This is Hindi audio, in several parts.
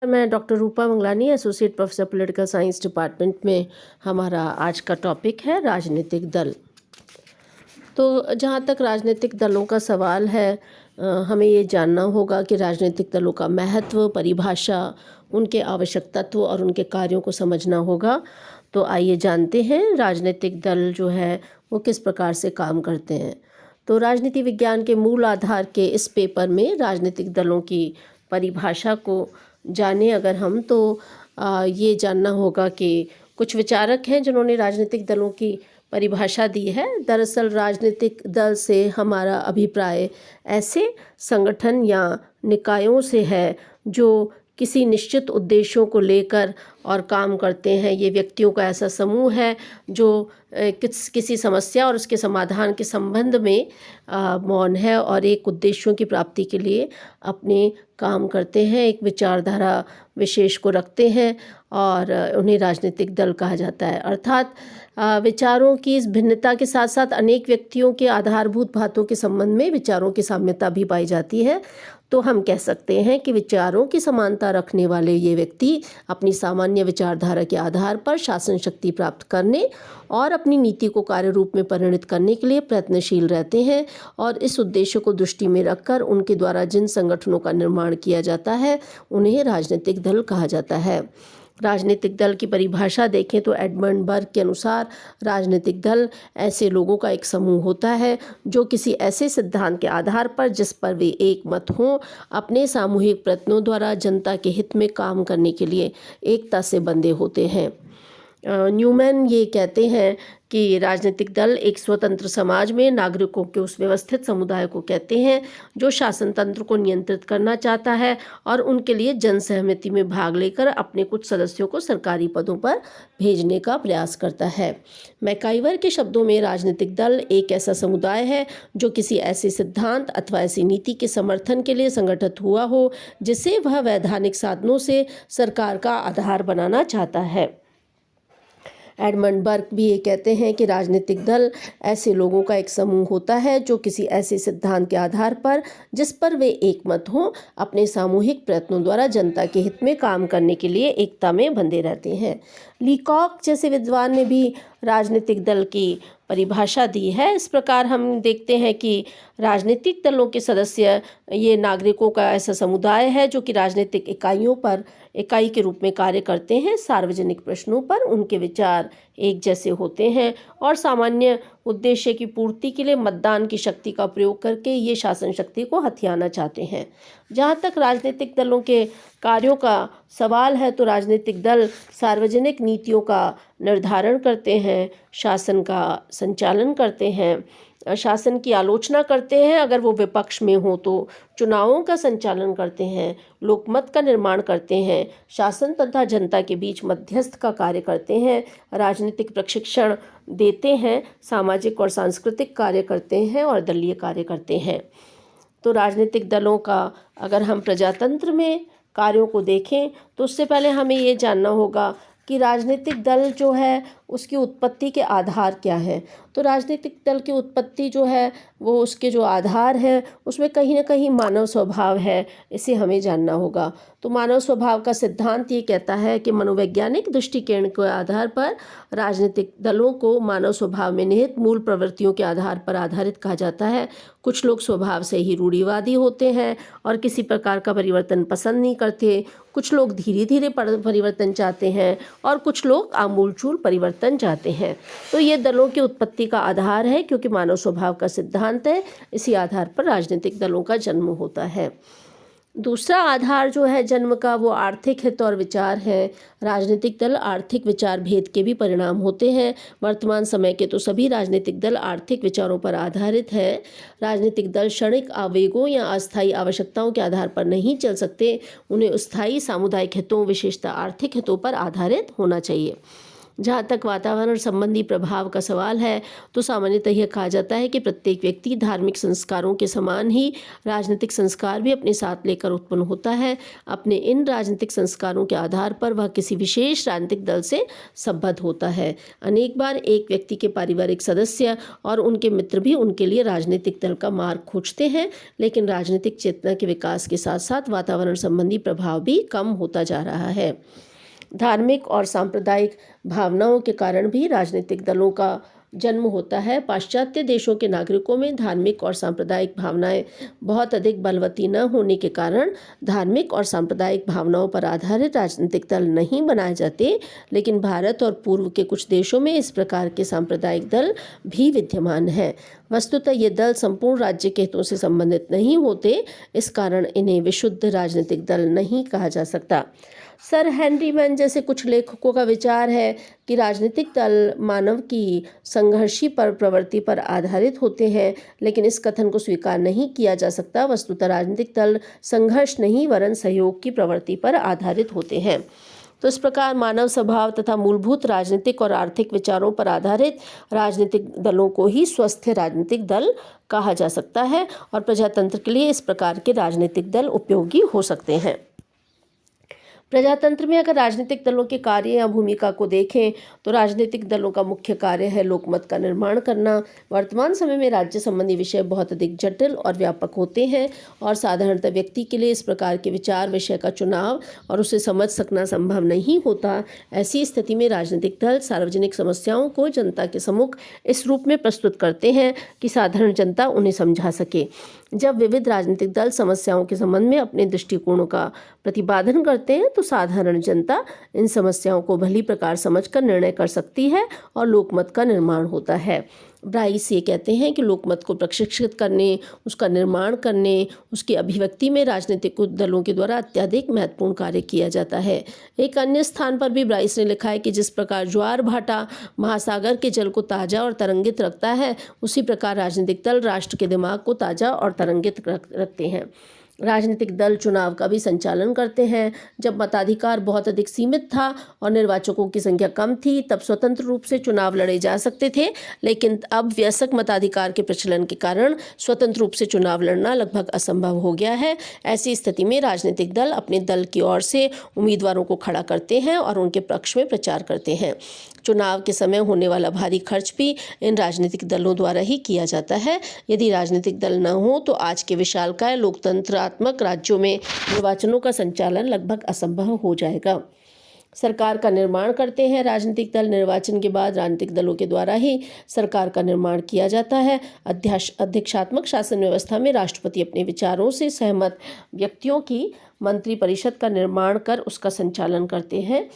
मैं doctor Rupa Manglani, associate professor political science department में। हमारा आज का टॉपिक है राजनीतिक दल। तो जहाँ तक राजनीतिक दलों का सवाल है, हमें ये जानना होगा कि राजनीतिक दलों का महत्व, परिभाषा, उनके आवश्यक तत्व और उनके कार्यों को समझना होगा। तो आइए जानते हैं राजनीतिक दल जो है वो किस प्रकार से काम करते हैं। तो राजनीति विज्ञान के मूल आधार के इस पेपर में राजनीतिक दलों की परिभाषा को जाने अगर हम तो ये जानना होगा कि कुछ विचारक हैं जिन्होंने राजनीतिक दलों की परिभाषा दी है। दरअसल राजनीतिक दल से हमारा अभिप्राय ऐसे संगठन या निकायों से है जो किसी निश्चित उद्देश्यों को लेकर और काम करते हैं। ये व्यक्तियों का ऐसा समूह है जो किसी समस्या और उसके समाधान के संबंध में मौन है और एक उद्देश्यों की प्राप्ति के लिए अपने काम करते हैं, एक विचारधारा विशेष को रखते हैं और उन्हें राजनीतिक दल कहा जाता है। अर्थात विचारों की इस भिन्नता के साथ साथ अनेक व्यक्तियों के आधारभूत बातों के संबंध में विचारों की साम्यता भी पाई जाती है। तो हम कह सकते हैं कि विचारों की समानता रखने वाले ये व्यक्ति अपनी सामान्य विचारधारा के आधार पर शासन शक्ति प्राप्त करने और अपनी नीति को कार्य रूप में परिणत करने के लिए प्रयत्नशील रहते हैं और इस उद्देश्य को दृष्टि में रखकर उनके द्वारा जिन संगठनों का निर्माण किया जाता है उन्हें राजनीतिक दल कहा जाता है। राजनीतिक दल की परिभाषा देखें तो एडमंड बर्ग के अनुसार राजनीतिक दल ऐसे लोगों का एक समूह होता है जो किसी ऐसे सिद्धांत के आधार पर जिस पर वे एक मत हों अपने सामूहिक प्रयत्नों द्वारा जनता के हित में काम करने के लिए एकता से बंधे होते हैं। न्यूमैन ये कहते हैं कि राजनीतिक दल एक स्वतंत्र समाज में नागरिकों के उस व्यवस्थित समुदाय को कहते हैं जो शासन तंत्र को नियंत्रित करना चाहता है और उनके लिए जन सहमति में भाग लेकर अपने कुछ सदस्यों को सरकारी पदों पर भेजने का प्रयास करता है। मैकाइवर के शब्दों में राजनीतिक दल एक ऐसा समुदाय है जो किसी ऐसे सिद्धांत अथवा ऐसी नीति के समर्थन के लिए संगठित हुआ हो जिसे वह वैधानिक साधनों से सरकार का आधार बनाना चाहता है। एडमंड बर्ग भी ये कहते हैं कि राजनीतिक दल ऐसे लोगों का एक समूह होता है जो किसी ऐसे सिद्धांत के आधार पर जिस पर वे एकमत हों अपने सामूहिक प्रयत्नों द्वारा जनता के हित में काम करने के लिए एकता में बंधे रहते हैं। लीकॉक जैसे विद्वान ने भी राजनीतिक दल की परिभाषा दी है। इस प्रकार हम देखते हैं कि राजनीतिक दलों के सदस्य ये नागरिकों का ऐसा समुदाय है जो कि राजनीतिक इकाइयों पर इकाई के रूप में कार्य करते हैं। सार्वजनिक प्रश्नों पर उनके विचार एक जैसे होते हैं और सामान्य उद्देश्य की पूर्ति के लिए मतदान की शक्ति का प्रयोग करके ये शासन शक्ति को हथियाना चाहते हैं। जहाँ तक राजनीतिक दलों के कार्यों का सवाल है तो राजनीतिक दल सार्वजनिक नीतियों का निर्धारण करते हैं, शासन का संचालन करते हैं, शासन की आलोचना करते हैं अगर वो विपक्ष में हो तो, चुनावों का संचालन करते हैं, लोकमत का निर्माण करते हैं, शासन तथा जनता के बीच मध्यस्थ का कार्य करते हैं, राजनीतिक प्रशिक्षण देते हैं, सामाजिक और सांस्कृतिक कार्य करते हैं और दलीय कार्य करते हैं। तो राजनीतिक दलों का अगर हम प्रजातंत्र में कार्यों को देखें तो उससे पहले हमें ये जानना होगा कि राजनीतिक दल जो है उसकी उत्पत्ति के आधार क्या है। तो राजनीतिक दल की उत्पत्ति जो है वो उसके जो आधार है उसमें कहीं ना कहीं मानव स्वभाव है, इसे हमें जानना होगा। तो मानव स्वभाव का सिद्धांत ये कहता है कि मनोवैज्ञानिक दृष्टिकोण के आधार पर राजनीतिक दलों को मानव स्वभाव में निहित मूल प्रवृत्तियों के आधार पर आधारित कहा जाता है। कुछ लोग स्वभाव से ही रूढ़िवादी होते हैं और किसी प्रकार का परिवर्तन पसंद नहीं करते, कुछ लोग धीरे धीरे परिवर्तन चाहते हैं और कुछ लोग आमूलचूल परिवर्तन चाहते हैं। तो ये दलों की उत्पत्ति का आधार है क्योंकि मानव स्वभाव का सिद्धांत है, इसी आधार पर राजनीतिक दलों का जन्म होता है। दूसरा आधार जो है जन्म का वो आर्थिक हित और विचार है। राजनीतिक दल आर्थिक विचार भेद के भी परिणाम होते हैं। वर्तमान समय के तो सभी राजनीतिक दल आर्थिक विचारों पर आधारित है। राजनीतिक दल क्षणिक आवेगों या अस्थायी आवश्यकताओं के आधार पर नहीं चल सकते, उन्हें स्थायी सामुदायिक हितों विशेषतः आर्थिक हितों पर आधारित होना चाहिए। जहाँ तक वातावरण संबंधी प्रभाव का सवाल है तो सामान्यतः यह कहा जाता है कि प्रत्येक व्यक्ति धार्मिक संस्कारों के समान ही राजनीतिक संस्कार भी अपने साथ लेकर उत्पन्न होता है। अपने इन राजनीतिक संस्कारों के आधार पर वह किसी विशेष राजनीतिक दल से संबद्ध होता है। अनेक बार एक व्यक्ति के पारिवारिक सदस्य और उनके मित्र भी उनके लिए राजनीतिक दल का मार्ग खोजते हैं, लेकिन राजनीतिक चेतना के विकास के साथ साथ वातावरण संबंधी प्रभाव भी कम होता जा रहा है। धार्मिक और सांप्रदायिक भावनाओं के कारण भी राजनीतिक दलों का जन्म होता है। पाश्चात्य देशों के नागरिकों में धार्मिक और सांप्रदायिक भावनाएं बहुत अधिक बलवती न होने के कारण धार्मिक और सांप्रदायिक भावनाओं पर आधारित राजनीतिक दल नहीं बनाए जाते, लेकिन भारत और पूर्व के कुछ देशों में इस प्रकार के सांप्रदायिक दल भी विद्यमान हैं। वस्तुतः ये दल संपूर्ण राज्य के हितों से संबंधित नहीं होते, इस कारण इन्हें विशुद्ध राजनीतिक दल नहीं कहा जा सकता। सर हेनरी मैन जैसे कुछ लेखकों का विचार है कि राजनीतिक दल मानव की संघर्षी प्रवृत्ति पर आधारित होते हैं, लेकिन इस कथन को स्वीकार नहीं किया जा सकता। वस्तुतः राजनीतिक दल संघर्ष नहीं वरन सहयोग की प्रवृत्ति पर आधारित होते हैं। तो इस प्रकार मानव स्वभाव तथा मूलभूत राजनीतिक और आर्थिक विचारों पर आधारित राजनीतिक दलों को ही स्वस्थ राजनीतिक दल कहा जा सकता है और प्रजातंत्र के लिए इस प्रकार के राजनीतिक दल उपयोगी हो सकते हैं। प्रजातंत्र में अगर राजनीतिक दलों के कार्य या भूमिका को देखें तो राजनीतिक दलों का मुख्य कार्य है लोकमत का निर्माण करना। वर्तमान समय में राज्य संबंधी विषय बहुत अधिक जटिल और व्यापक होते हैं और साधारणतः व्यक्ति के लिए इस प्रकार के विचार विषय का चुनाव और उसे समझ सकना संभव नहीं होता। ऐसी स्थिति में राजनीतिक दल सार्वजनिक समस्याओं को जनता के सम्मुख इस रूप में प्रस्तुत करते हैं कि साधारण जनता उन्हें समझा सके। जब विविध राजनीतिक दल समस्याओं के संबंध में अपने दृष्टिकोणों का प्रतिपादन करते हैं तो साधारण जनता इन समस्याओं को भली प्रकार समझकर निर्णय कर सकती है और लोकमत का निर्माण होता है। ब्राइस ये कहते हैं कि लोकमत को प्रशिक्षित करने, उसका निर्माण करने, उसकी अभिव्यक्ति में राजनीतिक दलों के द्वारा अत्यधिक महत्वपूर्ण कार्य किया जाता है। एक अन्य स्थान पर भी ब्राइस ने लिखा है कि जिस प्रकार ज्वार भाटा महासागर के जल को ताज़ा और तरंगित रखता है, उसी प्रकार राजनीतिक दल राष्ट्र के दिमाग को ताज़ा और तरंगित रखते हैं। राजनीतिक दल चुनाव का भी संचालन करते हैं। जब मताधिकार बहुत अधिक सीमित था और निर्वाचकों की संख्या कम थी, तब स्वतंत्र रूप से चुनाव लड़े जा सकते थे, लेकिन अब वयस्क मताधिकार के प्रचलन के कारण स्वतंत्र रूप से चुनाव लड़ना लगभग असंभव हो गया है। ऐसी स्थिति में राजनीतिक दल अपने दल की ओर से उम्मीदवारों को खड़ा करते हैं और उनके पक्ष में प्रचार करते हैं। चुनाव के समय होने वाला भारी खर्च भी इन राजनीतिक दलों द्वारा ही किया जाता है। यदि राजनीतिक दल न हो तो आज के विशालकाय लोकतंत्रात्मक राज्यों में निर्वाचनों का संचालन लगभग असंभव हो जाएगा। सरकार का निर्माण करते हैं राजनीतिक दल। निर्वाचन के बाद राजनीतिक दलों के द्वारा ही सरकार का निर्माण किया जाता है। अध्यक्षात्मक शासन व्यवस्था में राष्ट्रपति अपने विचारों से सहमत व्यक्तियों की मंत्रिपरिषद का निर्माण कर उसका संचालन करते हैं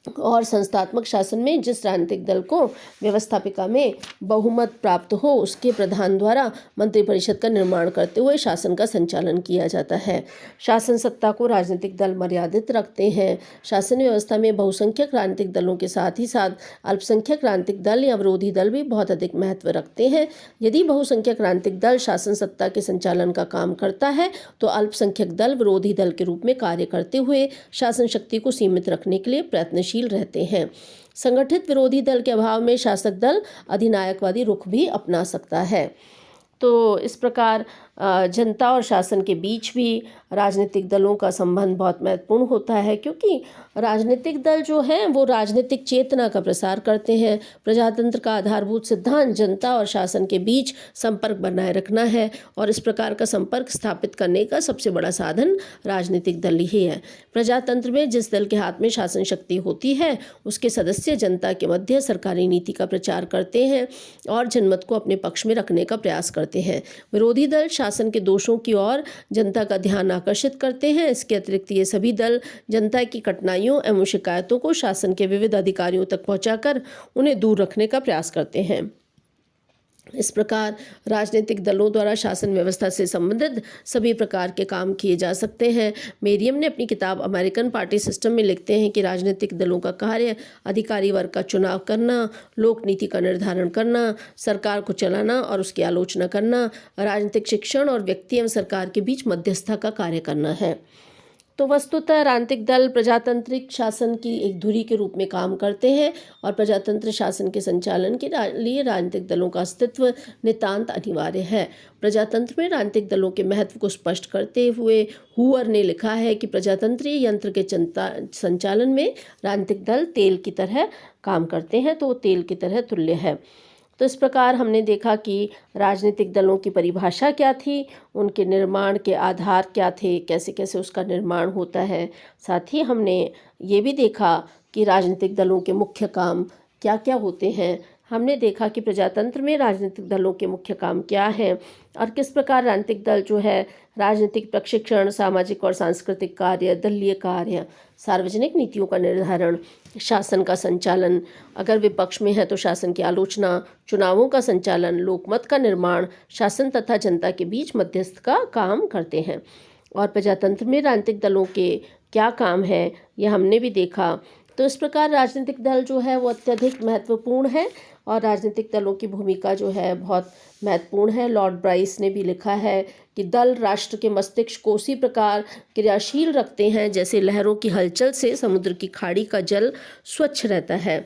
और संस्थात्मक शासन में जिस राजनीतिक दल को व्यवस्थापिका में बहुमत प्राप्त हो उसके प्रधान द्वारा मंत्रिपरिषद का निर्माण करते हुए शासन का संचालन किया जाता है। शासन सत्ता को राजनीतिक दल मर्यादित रखते हैं। शासन व्यवस्था में बहुसंख्यक राजनीतिक दलों के साथ ही साथ अल्पसंख्यक राजनीतिक दल या विरोधी दल भी बहुत अधिक महत्व रखते हैं। यदि बहुसंख्यक राजनीतिक दल शासन सत्ता के संचालन का काम करता है तो अल्पसंख्यक दल विरोधी दल के रूप में कार्य करते हुए शासन शक्ति को सीमित रखने के लिए प्रयत्नशील रहते हैं। संगठित विरोधी दल के अभाव में शासक दल अधिनायकवादी रुख भी अपना सकता है। तो इस प्रकार जनता और शासन के बीच भी राजनीतिक दलों का संबंध बहुत महत्वपूर्ण होता है, क्योंकि राजनीतिक दल जो हैं वो राजनीतिक चेतना का प्रसार करते हैं। प्रजातंत्र का आधारभूत सिद्धांत जनता और शासन के बीच संपर्क बनाए रखना है और इस प्रकार का संपर्क स्थापित करने का सबसे बड़ा साधन राजनीतिक दल ही है। प्रजातंत्र में जिस दल के हाथ में शासन शक्ति होती है उसके सदस्य जनता के मध्य सरकारी नीति का प्रचार करते हैं और जनमत को अपने पक्ष में रखने का प्रयास करते हैं। विरोधी दल शासन के दोषों की ओर जनता का ध्यान आकर्षित करते हैं। इसके अतिरिक्त ये सभी दल जनता की कठिनाइयों एवं शिकायतों को शासन के विविध अधिकारियों तक पहुंचाकर उन्हें दूर रखने का प्रयास करते हैं। इस प्रकार राजनीतिक दलों द्वारा शासन व्यवस्था से संबंधित सभी प्रकार के काम किए जा सकते हैं। मेरियम ने अपनी किताब अमेरिकन पार्टी सिस्टम में लिखते हैं कि राजनीतिक दलों का कार्य अधिकारी वर्ग का चुनाव करना, लोक नीति का निर्धारण करना, सरकार को चलाना और उसकी आलोचना करना, राजनीतिक शिक्षण और व्यक्ति एवं सरकार के बीच मध्यस्थता का कार्य करना है। तो वस्तुतः राजनीतिक दल प्रजातांत्रिक शासन की एक धुरी के रूप में काम करते हैं और प्रजातंत्र शासन के संचालन के लिए राजनीतिक दलों का अस्तित्व नितांत अनिवार्य है। प्रजातंत्र में राजनीतिक दलों के महत्व को स्पष्ट करते हुए हुअर ने लिखा है कि प्रजातंत्रीय यंत्र के संचालन में राजनीतिक दल तेल की तरह काम करते हैं, तो वो तेल की तरह तुल्य है। तो इस प्रकार हमने देखा कि राजनीतिक दलों की परिभाषा क्या थी, उनके निर्माण के आधार क्या थे, कैसे कैसे उसका निर्माण होता है। साथ ही हमने ये भी देखा कि राजनीतिक दलों के मुख्य काम क्या क्या होते हैं। हमने देखा कि प्रजातंत्र में राजनीतिक दलों के मुख्य काम क्या हैं और किस प्रकार राजनीतिक दल जो है राजनीतिक प्रशिक्षण, सामाजिक और सांस्कृतिक कार्य, दलीय कार्य, सार्वजनिक नीतियों का निर्धारण, शासन का संचालन, अगर विपक्ष में है तो शासन की आलोचना, चुनावों का संचालन, लोकमत का निर्माण, शासन तथा जनता के बीच मध्यस्थ का काम करते हैं। और प्रजातंत्र में राजनीतिक दलों के क्या काम है यह हमने भी देखा। तो इस प्रकार राजनीतिक दल जो है वो अत्यधिक महत्वपूर्ण है और राजनीतिक दलों की भूमिका जो है बहुत महत्वपूर्ण है। लॉर्ड ब्राइस ने भी लिखा है कि दल राष्ट्र के मस्तिष्क को उसी प्रकार क्रियाशील रखते हैं जैसे लहरों की हलचल से समुद्र की खाड़ी का जल स्वच्छ रहता है।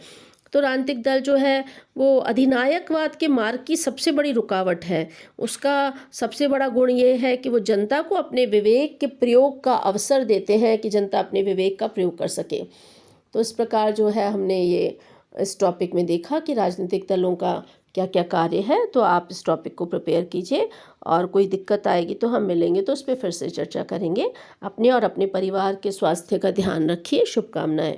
तो राजनीतिक दल जो है वो अधिनायकवाद के मार्ग की सबसे बड़ी रुकावट है। उसका सबसे बड़ा गुण ये है कि वो जनता को अपने विवेक के प्रयोग का अवसर देते हैं कि जनता अपने विवेक का प्रयोग कर सके। तो इस प्रकार जो है हमने ये इस टॉपिक में देखा कि राजनीतिक दलों का क्या क्या कार्य है। तो आप इस टॉपिक को प्रिपेयर कीजिए और कोई दिक्कत आएगी तो हम मिलेंगे तो उस पर फिर से चर्चा करेंगे। अपने और अपने परिवार के स्वास्थ्य का ध्यान रखिए। शुभकामनाएं।